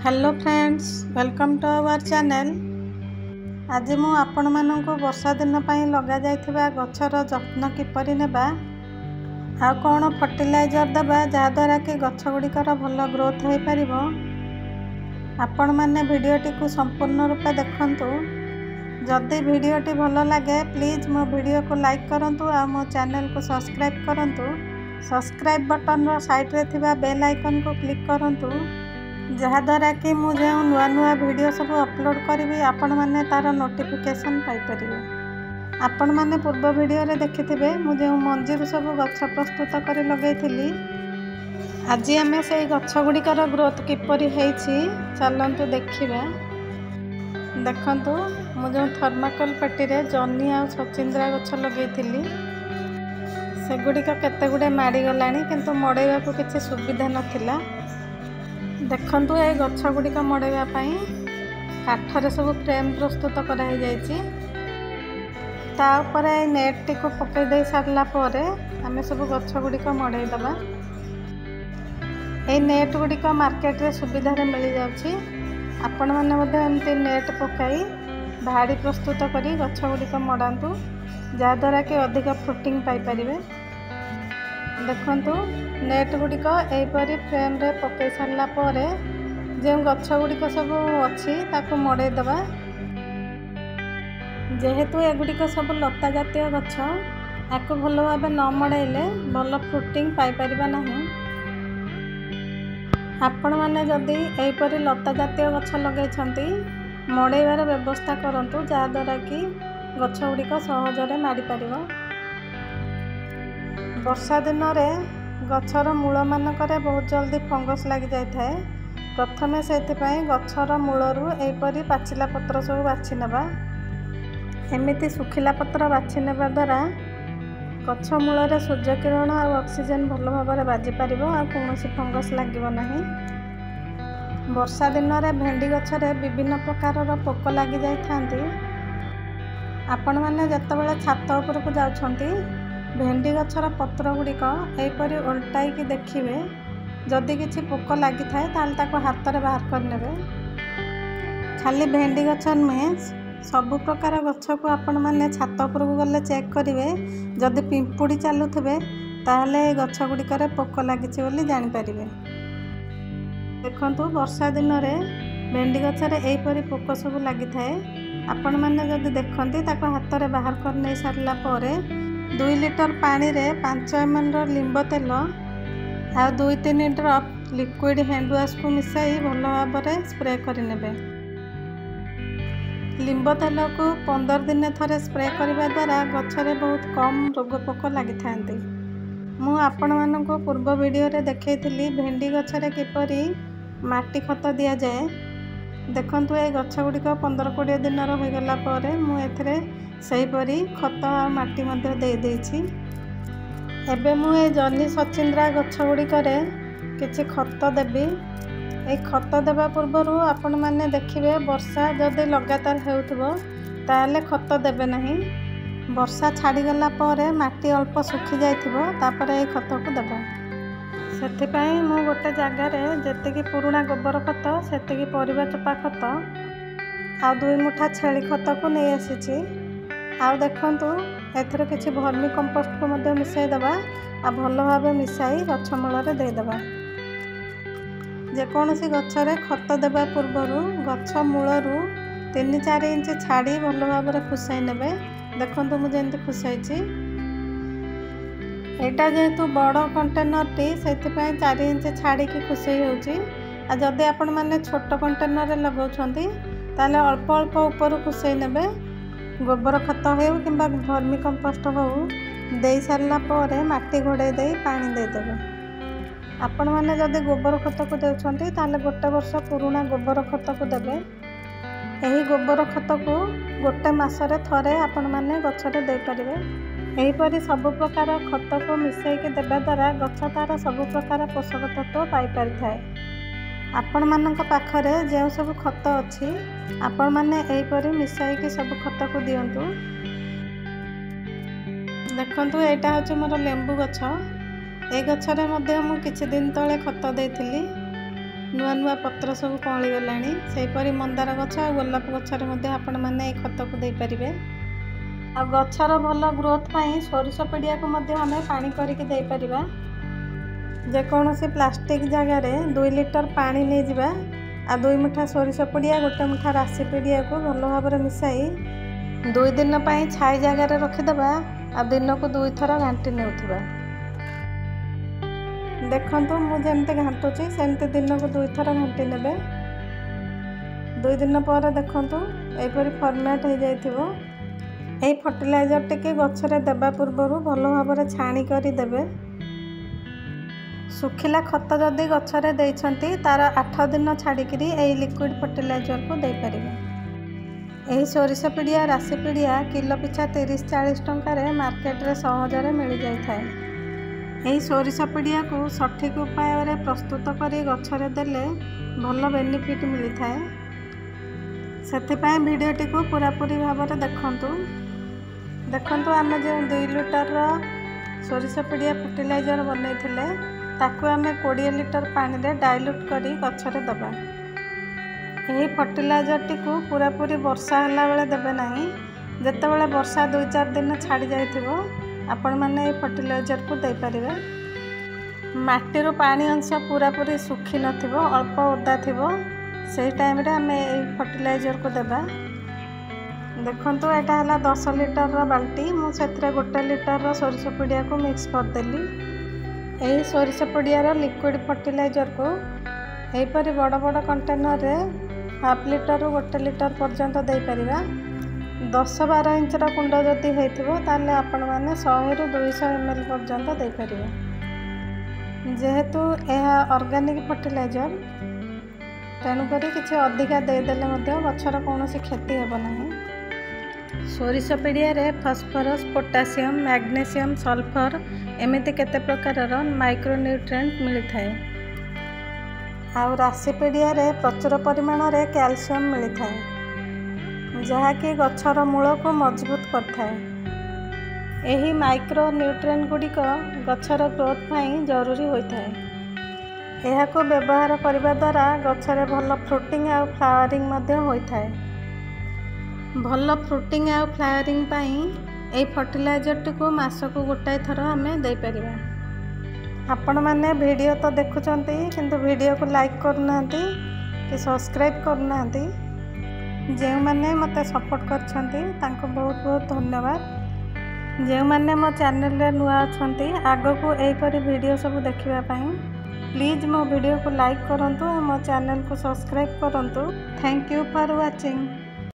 Hello friends, welcome to our channel. आज मु आपण माननकु वर्षा दिन पई लगा जायथिबा गछर जत्न किपरि नेबा आ कोन फर्टिलाइजर दबा जा द्वारा कि गछ गुड़िकर भल ग्रोथ हो पारिबो। आपण माने वीडियोटी को संपूर्ण रूपे देखंतु। जदि वीडियोटी भल लगे प्लीज मो वीडियो को लाइक करंतु आ मो चैनल को सब्सक्राइब करंतु। सब्सक्राइब बटन रो साइड रे थिबा बेल आइकन को क्लिक करंतु, जहाद्वारा कि मुझे नुआ नुआ वीडियो सब अपलोड करी आपण मैंने तार नोटिफिकेशन पाइपर। आपण मैंने पूर्व वीडियो रे देखिथिबे मुझे मंजीर सब गछ प्रस्तुत कर लगे। आज आम से गछ गुड़िकर ग्रोथ किपरि हेछि चलंतु देखिबा। देखंतु मुझे थर्माकोल पेटी रे जन्नी आ छचिंद्रा गछ लगेइथिली, सेगुड़िक केते गुडे माड़ी गलानी किंतु मड़ेवा को किछि सुविधा नथिला। देखंतु ए गछ गुड़िक मड़ेवा पई काठरे सब फ्रेम प्रस्तुत कराई जाइछि। ता ऊपर नेट टी को पकई दे सारला परे आमे सब गछ गुड़िक मड़ेई दबा। ए नेट गुड़िक मार्केट रे सुविधा रे मिल जाउछि। आपण माने मध्ये एमती नेट पकाई भाड़ी प्रस्तुत करी गछ गुड़िक मड़ांतु, जा द्वारा कि अधिक फ्रुटिंग पाई परिबे। देखंतु नेट गुड़िक एपरी फ्रेम रे पकई सारला परे जे गछ गुड़िक सब अच्छी ताको मड़े दबा। जेहेतु एगुड़िक सब लता जातीय गछ आको भल भाव न मड़ेले भल फ्रुटिंग पाई परिबा नहीं। आपण माने जदि एपरी लता जातीय गछ लगेइछंती मड़ेबार व्यवस्था करंतु, जा द्वारा कि गछ गुड़िक सहजरे माड़ी परिबो। वर्षा दिन में गछर मूल मानकरे बहुत जल्दी फंगस लग जाए। प्रथमे से गछर मूलरू एपरी पाचिला पत्र सब बाछि नेबा। एमिति सुखिला पत्र बाछि नेबा द्वारा गछ मूल सूर्य किरण और ऑक्सीजन भल भाव में बाजी पारिबो आ कोनोसी फंगस लागिबो नहीं। वर्षा दिन में भेंडी गछरे विभिन्न प्रकार पोक लगी जाइथांती। आपण माने जतबेले छात उपरकू जाउछंती भेंडी गछर पत्र गुड़िक एपरी ओल्टाई देखिए, जदि किसी पोक लगी थाए ताल ताको हाथ रे बाहर कर नेबे। खाली भेंडी गछ नुहे, सबु प्रकार गछ को आपण माने छात उपरकू गले चेक करिवे। जदि पिंपुड़ी चलुथिबे ताहले गछ गुड़िकर पोक लागिछि बोली जानि परिबे। देखंतु वर्षा दिन रे भेंडी गछरे एपरी पोक सब लगी थाए। आपण माने जदि देखंती ताको हाथ रे बाहर कर नै सारला परे 2 लिटर पानी रे 5 ml लिंब तेल आ 2-3 ड्रप लिक्विड हैंड वाश को मिसाई भल भाव में स्प्रे करें। लिंब तेल को 15 दिन थरे स्प्रे करने द्वारा गछरे बहुत कम रोग पोक लगी था। मु आपण मानक पूर्व वीडियो रे देखैथिली भेंडी गछरे किपरि माटी खत दिया जाए। देखंतु ए गछ गुड़िक 15-20 दिन हो गला परे मु एथरे सहीपरी खत आ माटी मध्य दे देछि। एबे मु ए जन्नी सचिंद्रा गछ गुड़िकरे किछि खत देबी। ए खत देबा पूर्वरु आपण माने देखिबे वर्षा जदि लगातार हेउथबो ताले खत देबे नहीं। वर्षा छाड़ी गला परे माटी अल्प सुखी जाइथिबो तापरे ए खत को देबो। सेथिपई मु गोटे जगह रे जेतिकी पुराना गोबर खत सेतिकी परिबा चोपा खत आ 2 मुठा छेली खत को नै आसीछि। आ देखंतु एथर किछि भर्मी कंपोस्ट को मध्य मिसाई दबा आ भल भाव मिसाई गछ मूल रे दे दबा। जे कोनोसी गछरे खत देबा पूर्वरु गछ मूलरू 3-4 इंच छाड़ी भल भाव में खुसाई नेबे। देखंतु मु जेंति खुसाइछि। एटा जेहेतु बड़ कंटेनर टी सेथिपई 4 इंच छाड़ी की खुसाई होउछि। आ जदि आपण माने छोट कंटेनर रे लगाउछंती ताले अल्प अल्प ऊपर खुसाई नेबे। गोबर खत हो कि भर्मी कंपोस्ट हो दे सारा पर माटी घोड़े दे पानी देदेवे। आपण मैंने जदि गोबर खत को देउछंती ताले गोटे वर्ष पुराना गोबर खत को देबे। एही गोबर खत को गोटे मासरे थरे आपण माने गछरे दे परिबे। एही परि सब प्रकार खत को मिसाई के देबा द्वारा गछ तार सब प्रकार पोषक तत्व पाई परिथाए। आपण मानक पाखरे जे सब खत अच्छी आपण माने एहीपरि मिसाई के सब खत को दियंतु। देखंतु एटा होचे मोर लेंबू गछ। ए गछरे मध्य मु किछि दिन तळे खत देइथिली। नुआ नुआ पत्र सब कौली गलानी सेहीपरि मंदार गछ और गोलाप गछरे मध्य आपण माने ए खत को दे परिबे। आ गछर भल ग्रोथ पई सोरिष पिडिया को मध्य हमें पानी करिके दे परिबा। जे कोनोसी प्लास्टिक जगह रे 2 लिटर पानी ले जिबा आ 2 मुठा सोरिष पिडिया 1 मुठा राशि पिडिया को भल भाबरे मिसाई 2 दिन पई छाई जगह रे रखि दबा आ दिन को 2 थरा घांटी नेउथिबा। देखंतु मु जेमते घांटुची सेमते दिन को 2 थरा घांटी नेबे। 2 दिन पर देखंतु एपरि फॉर्मेट हो जाइथिबो। एई फर्टिलाइजर टिके गछरे देबा पूर्वरु भल भाबरे छाणी करी देबे। सुखिला खत जदि गछरे देइछंती तार 8 दिन छाड़िकरी एई लिक्विड फर्टिलाइजर को दे परिबे। एही सोरिष पिडिया राशि पिडिया किलो पिछा 30-40 टंका रे मार्केट रे सहजरे मिल जाय थाए। एही सोरिष पिडिया को सठिक उपाय रे प्रस्तुत करी गछरे देले भल बेनिफिट मिली थाए। सेथिपाई वीडियोटी को पूरापूरी भाबरे देखंतु आमे जे 2 लिटर रो सोरिष पिडिया फर्टिलाइजर बनैथिले ताकू आमे 20 लिटर पानी रे डाइल्यूट करी गछरे दबा। एही फर्टिलाइजर टी को पूरापूरी वर्षा हला बेले देबे नाही। जेतेबेले वर्षा 2-4 दिन छाड़ी जाइथिबो आपण माने ए फर्टिलाइजर को दे परिबे। माटी रो पानी अंश पूरापूरी सुखी नथिबो अल्प ओदा थिबो सेही टाइम रे हमें ए फर्टिलाइजर को देबा। देखंतु एटा हला 10 लिटर रो बाल्टी मु सेथरे 1 लिटर रो सोरिष पिडिया को मिक्स कर देली। एही सोरिष पिडिया रो लिक्विड फर्टिलाइजर को एही परि बड़ बड़ कंटेनर रे 1/2 लिटर रो 1 लिटर पर्यंत दे परिबा। 10-12 इंच रो कुंड जदि हेतिबो ताले आपण माने 100 ରୁ 200 ml पर्यंत दे परिबे। जेहेतु एहा ऑर्गेनिक फर्टिलाइजर तेणु करी किछि अधिका दे देले मध्य गछर कोनोसी क्षति हेबो नाही। सोरिष पिडिया रे फास्फोरस पोटासियम मैग्नेशियम सल्फर एमिति केते प्रकार माइक्रो न्यूट्रिएंट मिली थाए। आउ राशि पिडिया रे प्रचुर परिमाण रे कैल्शियम मिली थाए जहाँकि गछर मूल को मजबूत करथाए। एही माइक्रो न्यूट्रिएंट गुड़िक गछर ग्रोथ पाई जरूरी होइथाए। एहाको व्यवहार करने द्वारा गछरे भल फ्रुटिंग आउ फ्लावरिंग मध्य होइथाए। भल फ्रुटिंग आउ फ्लावरिंग पाई एही फर्टिलाइजर टी को मासको गोटाए थर आमे दे परिबा। आपण माने वीडियो तो देखुचंती किंतु वीडियो को लाइक करनांती कि सब्सक्राइब करनांती। जे माने मते सपोर्ट करछंती तांको बहुत बहुत धन्यवाद। जे माने मो चैनल रे नुआ अछंती आगो को एही परि वीडियो सब देखिबा पई प्लीज मो वीडियो को लाइक करंतु और मो चैनल को सब्सक्राइब करंतु। Thank you for watching.